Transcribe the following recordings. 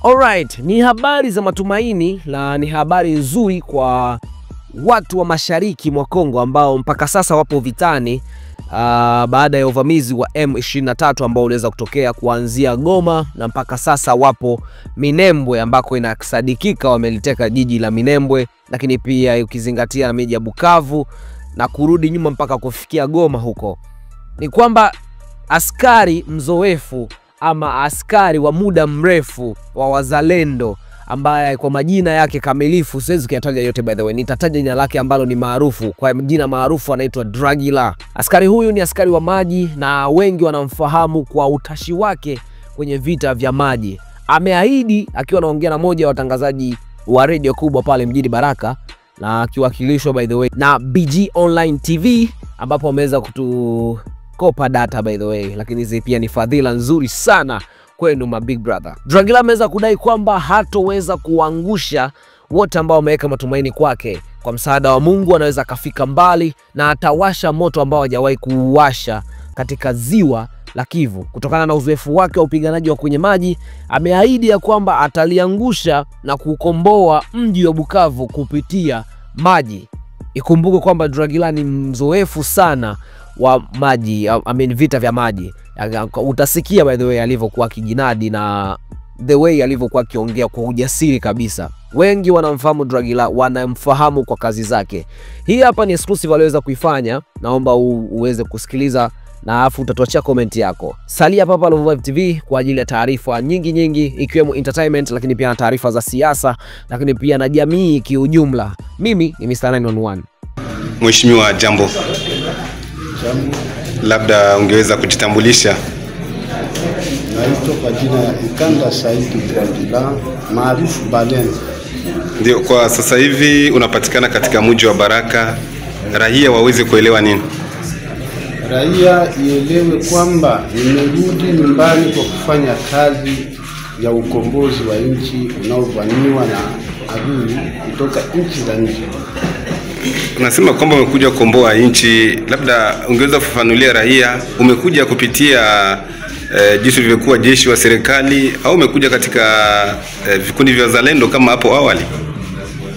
Alright, ni habari za matumaini na ni habari nzuri kwa watu wa mashariki mwa Kongo ambao mpaka sasa wapo vitani baada ya uvamizi wa M23 ambao uliweza kutokea kuanzia Goma, na mpaka sasa wapo Minembwe ambako inasadikika wameliteka jiji la Minembwe, lakini pia ukizingatia na miji ya Bukavu na kurudi nyuma mpaka kufikia Goma huko. Ni kwamba askari mzoefu ama askari wa muda mrefu wa wazalendo ambaye kwa majina yake kamilifu siwezi kuyataja yote, by the way nitataja jina lake ambalo ni maarufu, kwa jina maarufu anaitwa Dragila. Askari huyu ni askari wa maji na wengi wanamfahamu kwa utashi wake kwenye vita vya maji. Ameahidi akiwa anaongea na moja wa watangazaji wa radio kubwa pale mjini Baraka, na akiwakilishwa by the way na BG Online TV, ambapo wameweza kutukopa data by the way, lakini hizi pia ni fadhila nzuri sana kwenu ma big brother. Dragila ameweza kudai kwamba hatoweza kuangusha wote ambao wameweka matumaini kwake. Kwa msaada wa Mungu anaweza kafika mbali na atawasha moto ambao hajawahi kuuwasha katika ziwa la Kivu. Kutokana na uzoefu wake wa upiganaji wa kwenye maji, ameahidi ya kwamba ataliangusha na kukomboa mji wa Bukavu kupitia maji. Ikumbuke kwamba Dragila ni mzoefu sana wa maji, vita vya maji. Utasikia by the way alivyokuwa kijinadi na the way alivyokuwa akiongea kwa ujasiri kabisa. Wengi wanamfahamu Dragila, wanamfahamu kwa kazi zake. Hii hapa ni exclusive aliweza kuifanya, naomba uweze kusikiliza na afu utatuachia comment yako. Salia hapa Love Vibe TV kwa ajili ya taarifa nyingi ikiwemo entertainment, lakini pia na taarifa za siasa, lakini pia na jamii kiujumla. Mimi ni Mr. 911. Mheshimiwa, jambo. Labda ungeweza kujitambulisha? Naitwa kwa jina Ikanda Saidi Dragila, maarufu Balen. Ndio, kwa sasa hivi unapatikana katika mji wa Baraka. Raia waweze kuelewa nini? Raia ielewe kwamba nimerudi nyumbani kwa kufanya kazi ya ukombozi wa nchi unaovamiwa na adui kutoka nchi za nje. Unasema kwamba umekuja kukomboa nchi, labda ungeweza kufafanulia raia umekuja kupitia jinsi vilivyokuwa jeshi wa serikali au umekuja katika vikundi vya wazalendo kama hapo awali?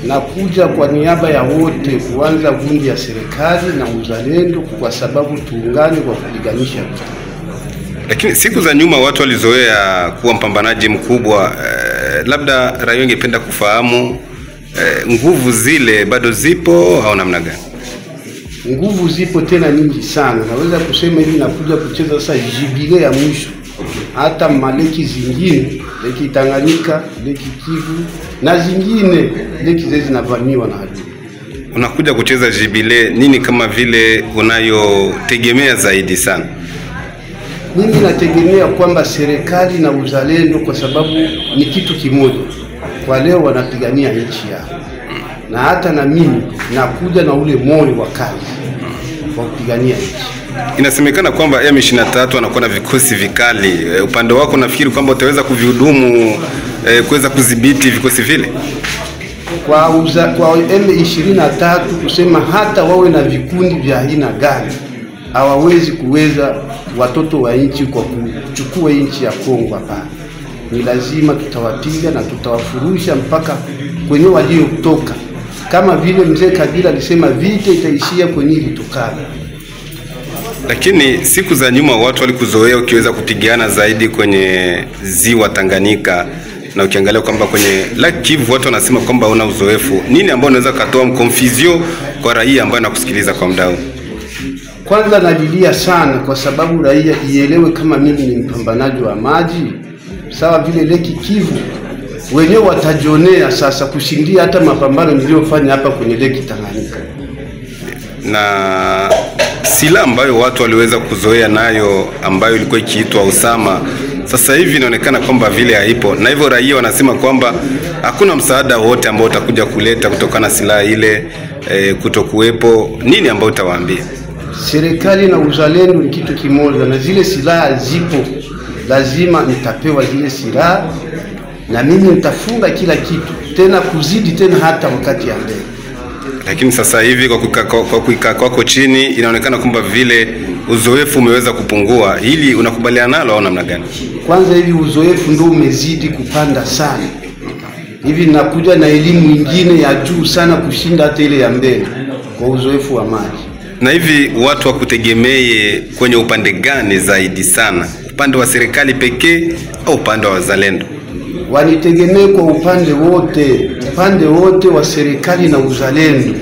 Nakuja kwa niaba ya wote, kuanza gundi ya serikali na uzalendo, kwa sababu tuungane kwa kupiganisha vita. Lakini siku za nyuma watu walizoea kuwa mpambanaji mkubwa, labda raia ingependa kufahamu nguvu zile bado zipo au namna gani? Nguvu zipo tena nyingi sana. Naweza kusema hivi nakuja kucheza sasa jibile ya mwisho. Hata maleki zingine, leki Tanganyika, leki Kivu na zingine leki zezi zinavamiwa na adui. Unakuja kucheza jibile nini kama vile unayotegemea zaidi sana? Mimi nategemea kwamba serikali na uzalendo, kwa sababu ni kitu kimoja. Kwa leo wanapigania nchi yao. Na hata na mimi nakuja na ule moyo wa kazi wa kupigania nchi. Inasemekana kwamba M23 anakuwa na vikosi vikali. Upande wako nafikiri kwamba utaweza kuvihudumu kuweza kudhibiti vikosi vile? Kwa M23 kusema hata wawe na vikundi vya aina gani, hawawezi kuweza watoto wa nchi kwa kuchukua nchi ya Kongo hapa. Ni lazima tutawapiga na tutawafurusha mpaka kwenye waliotoka. Kama vile mzee Kabila alisema vita itaishia kwenye ilitokana. Lakini siku za nyuma watu walikuzoea ukiweza kupigana zaidi kwenye ziwa Tanganyika, na ukiangalia kwamba kwenye Lake Kivu watu wanasema kwamba una uzoefu. Nini ambao unaweza kutoa mkonfuzio kwa raia ambao anakusikiliza kwa muda huu? Kwanza nalilia sana kwa sababu raia ielewe kama mimi ni mpambanaji wa maji. Sawa vile Lake Kivu wenyewe watajionea sasa kushindia hata mapambano niliyofanya hapa kwenye Lake Tanganyika. Na silaha ambayo watu waliweza kuzoea nayo ambayo ilikuwa ikiitwa Usama, sasa hivi inaonekana kwamba vile haipo, na hivyo raia wanasema kwamba hakuna msaada wote ambao utakuja kuleta kutokana na silaha ile kutokuwepo. Nini ambao utawaambia? Serikali na uzalendo ni kitu kimoja, na zile silaha zipo, lazima nitapewa zile silaha na mimi nitafunga kila kitu, tena kuzidi tena hata wakati ya mbele. Lakini sasa hivi kwa kuikaa kwako chini inaonekana kwamba vile uzoefu umeweza kupungua. Hili unakubaliana nalo au namna gani? Kwanza hivi uzoefu ndio umezidi kupanda sana. Hivi nakuja na elimu nyingine ya juu sana kushinda hata ile ya mbele kwa uzoefu wa maji. Na hivi watu wakutegemee kwenye upande gani zaidi sana? Upande wa serikali pekee au upande wa wazalendo? Wanitegemee kwa upande wote wa serikali na uzalendo.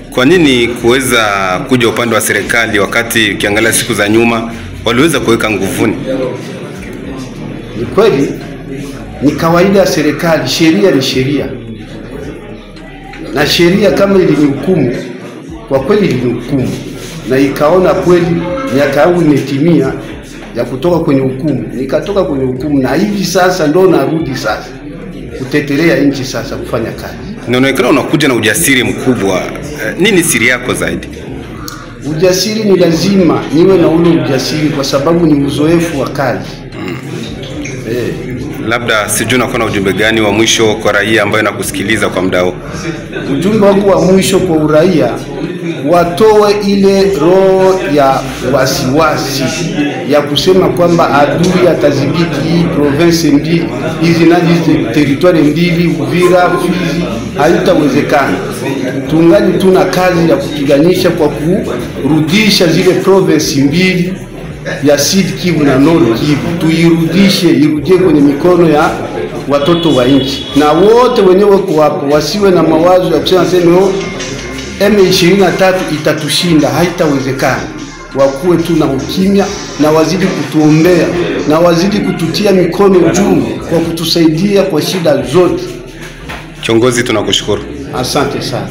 Kwa nini kuweza kuja upande wa serikali wakati ukiangalia siku za nyuma waliweza kuweka nguvuni? Ni kweli, ni kawaida ya serikali, sheria ni sheria. Na sheria kama ilinihukumu, kwa kweli ilinihukumu na ikaona kweli miaka yangu imetimia ya kutoka kwenye hukumu. Nikatoka kwenye hukumu na hivi sasa ndo narudi sasa kutetelea nchi sasa kufanya kazi. Inaonekana unakuja na ujasiri mkubwa. Nini siri yako zaidi? Ujasiri ni lazima niwe na ule ujasiri kwa sababu ni uzoefu wa kazi. Labda sijui unakuwa na ujumbe gani wa mwisho kwa raia ambayo nakusikiliza kwa muda huu? Ujumbe wangu wa mwisho kwa uraia, watoe ile roho ya wasiwasi ya kusema kwamba adui atadhibiti hii province mbili, hizi territoire mbili, Uvira, Fizi, haitawezekana. Tungali tuna kazi ya kupiganisha kwa kurudisha zile province mbili ya Sud Kivu na Nord Kivu, irudie kwenye mikono ya watoto wa nchi. Na wote wenyewe wako hapo wasiwe na mawazo ya kusema M23 itatushinda, haitawezekana. Wakuwe tu na ukimya na wazidi kutuombea na wazidi kututia mikono juu kwa kutusaidia kwa shida zote. Kiongozi, tunakushukuru. Asante sana.